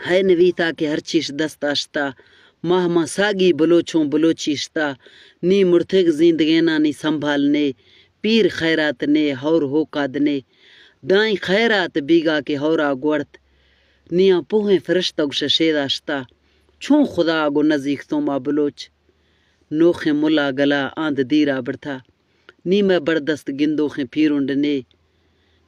ہے نویتا کہ ہر چیز دست اشتا ماہ ماہ ساگی بلوچوں بلوچیشتا نی مرتگ زندگینا نی سنبھالنے پیر خیرات نے ہور ہو کادنے دائیں خیرات بیگا کے ہورا گوڑت نیا پوہیں فرشتگ ششیداشتا چون خدا گو نزیک تو ما بلوچ نوخ ملا گلا آند دیرا برتھا نیمہ بردست گندوخیں پھیرنڈنے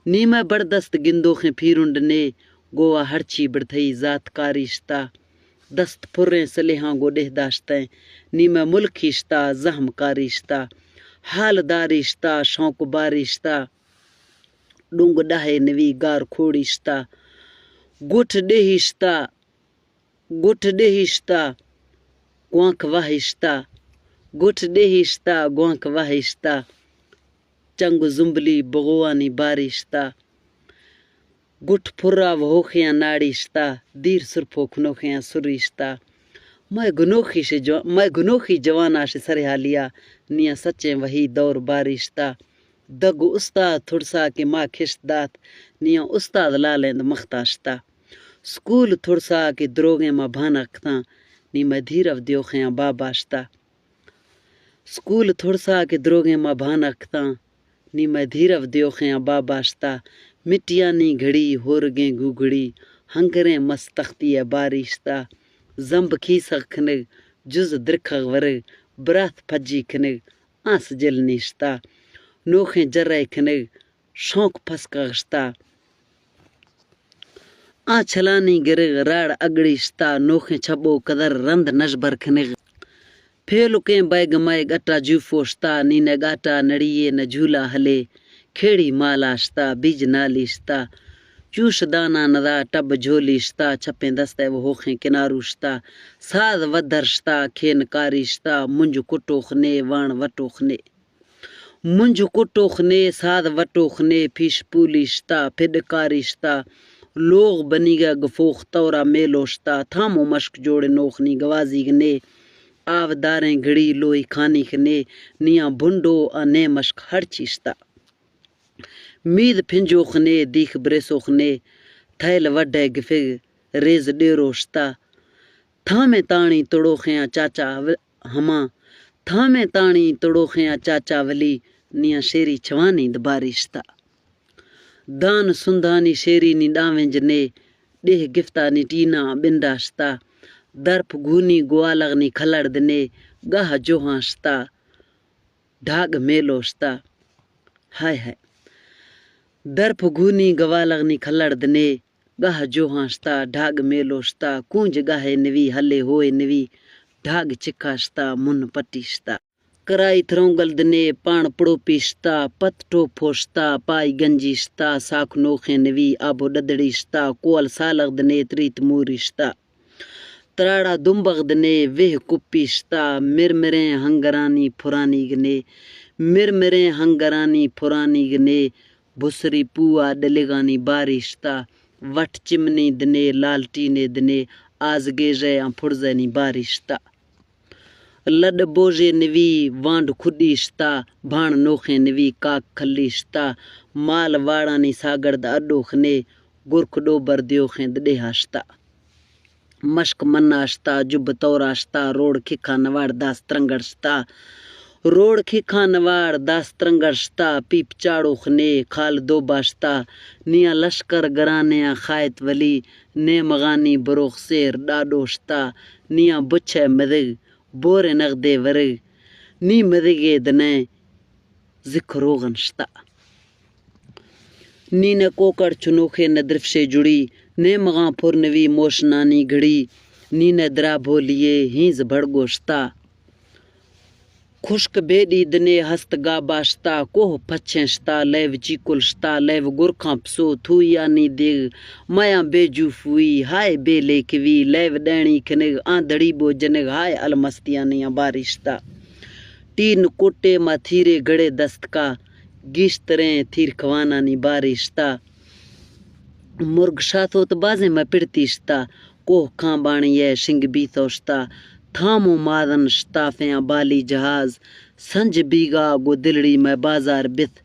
نیمہ بردست گندوخیں پھیرنڈنے گوا ہرچی بڑتھئی ذات کاریشتا دست پھریں سلیحاں گو ڈہ داشتیں نیمہ ملکیشتا زہم کاریشتا حال داریشتا شوق باریشتا ڈونگ ڈہے نوی گار کھوڑیشتا گٹھ ڈہیشتا گوانک واہشتا گٹھ ڈہیشتا گوانک واہشتا چنگ زمبلی بغوانی باریشتا گٹھ پھرا و ہوخیاں ناڑیشتا دیر سرپوک نوخیاں سریشتا میں گنوخی جوانا سے سرحالیا نیا سچیں وہی دور باریشتا دگو استاد تھڑسا کے ماں کھشت دات نیا استاد لالند مختاشتا سکول تھڑسا کے دروگیں ماں بھانکتا نیمہ دھیرو دیوخیاں باباشتا سکول تھڑسا کے دروگیں ماں بھانکتا نیمہ دھیرو دیوخیاں باباشتا مٹیانی گھڑی ہورگیں گوگڑی ہنگریں مستختی باریشتا زمب کھیسغ کھنگ جز درکھغ ورگ برات پھجی کھنگ آنس جل نیشتا نوخیں جرائے کھنگ شوق پھسکغشتا آ چھلانی گرگ راڑ اگڑیشتا نوخیں چھبو قدر رند نشبر کھنگ پھیلکیں بیگ مائے گٹا جوفوشتا نینے گاٹا نڑیے نہ جھولا ہلے کھیڑی مالاشتا بیج نالیشتا چوش دانا ندا ٹب جھولیشتا چھپیں دستے وہ ہوخیں کناروشتا ساد ودرشتا کھین کاریشتا منج کٹوخنے وان وٹوخنے منج کٹوخنے ساد وٹوخنے پیش پولیشتا پھڈ کاریشتا لوگ بنیگا گفوخ تورا میلوشتا تھامو مشک جوڑ نوخنی گوازی گنے آو داریں گھڑی لوئی کھانی کھنے نیا بھنڈو انے مشک ہر چیشتا مید پھنجوخنے دیکھ بریسوخنے تھیل وڈے گفگ ریز ڈیروشتا تھامے تانی توڑوخیاں چاچا ہما تھامے تانی توڑوخیاں چاچا ولی نیا شیری چھوانی دباریشتا دان سندھانی شیری نی ڈاونج نے ڈہ گفتانی ٹینا بنداشتا درپ گھونی گوالغ نی کھلڑ دنے گاہ جوہانشتا ڈھاگ میلوشتا ہائے ہائے درپ گھونی گوالغ نی کھلڑ دنے گاہ جوہانشتا ڈھاگ میلوشتا کونج گاہے نوی ہلے ہوئے نوی ڈھاگ چکاشتا من پٹیشتا کرائی تھرونگل دنے پان پڑو پیشتا پت ٹو پھوشتا پائی گنجیشتا ساکھ نوخیں نوی آبو ڈدڑیشتا کول سالغ دنے تریت موریشتا تراڑا دمبغ دنے وہ کپیشتا مرمریں ہنگرانی پھرانی گنے مرمریں ہنگرانی پھرانی گنے بسری پوا ڈلگانی باریشتا وٹ چمنی دنے لالٹینے دنے آزگیجے پھڑزنی باریشتا لڈ بوجے نوی وانڈ کھڈیشتا بھان نوخیں نوی کاک کھلیشتا مال واڑانی ساگرد اڈوخنے گرک ڈوبر دیوخیں دڈیہاشتا مشک مناشتا جب توراشتا روڑ کھکا نواڑ داس ترنگڑشتا روڑ کھکا نواڑ داس ترنگڑشتا پیپ چاڑوخنے کھال دو باشتا نیا لشکر گرانیا خائت ولی نے مغانی بروخ سیر ڈاڈوشتا نیا بچے مدگ بورے نغدے ورگ نی مدگے دنے ذکر روغنشتا نینے کوکڑ چنوکھے ندرف سے جڑی نے مغاں پھر نوی موشنانی گھڑی نینے درا بھولیے ہینز بھڑگوشتا خشک بیڈی دنے ہست گا باشتا کوہ پچھنشتا لیو چیکلشتا لیو گرکھاں پسو تھویانی دیگ مایا بے جوفوئی ہائے بے لیکوی لیو ڈینی کھنگ آندڑی بو جنگ ہائے المستیانیاں باریشتا تین کوٹے ما تھیرے گڑے دست کا گیشتریں تھیر کھوانانی باریشتا مرگ شاتوت بازے میں پڑتیشتا کوہ کھاں بانیے شنگ بیتوشتا تھامو مادن شتافیاں بالی جہاز سنج بیگا گو دلڑی میں بازار بت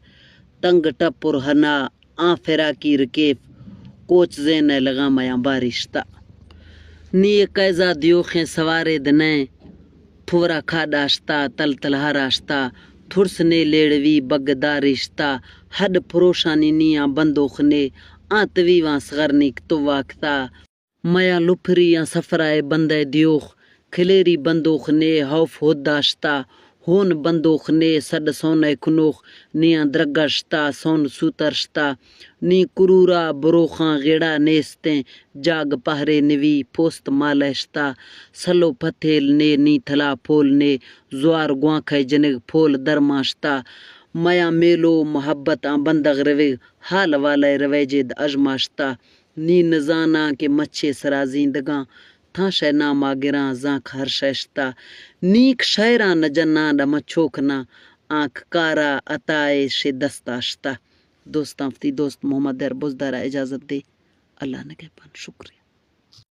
تنگ ٹپر ہنا آن فراکی رکیف کوچ زین لگا میاں باریشتا نی قیزا دیوخیں سوارے دنے پھورا کھاڈاشتا تل تلہا راشتا تھرس نے لیڑوی بگدارشتا ہڈ پروشانی نیاں بندوخنے آتوی وہاں سغرنیک تو واکتا میا لپھریاں سفرائے بندے دیوخ کھلیری بندوخنے ہوف ہوداشتا ہون بندوخنے سڈ سونے کنوخ نیاں درگشتا سون سوترشتا نی کرورا بروخاں غیڑا نیستیں جاگ پہرے نوی پوست مالشتا سلو پتھیل نے نی تھلا پھول نے زوار گوانکھے جنگ پھول درماشتا میا میلو محبت بندغ روگ حال والے رویجد اجماشتا نی نزانا کہ مچھے سرازیندگاں تھاں شے ناما گراں زانک ہر شیشتا نیک شاعراں نہ جناں نہ مچھوکنا آنکھ کارا عطائے شے دستاشتا دوستاں فتی دوست محمد در بزدارا اجازت دے اللہ نگہبان شکریہ.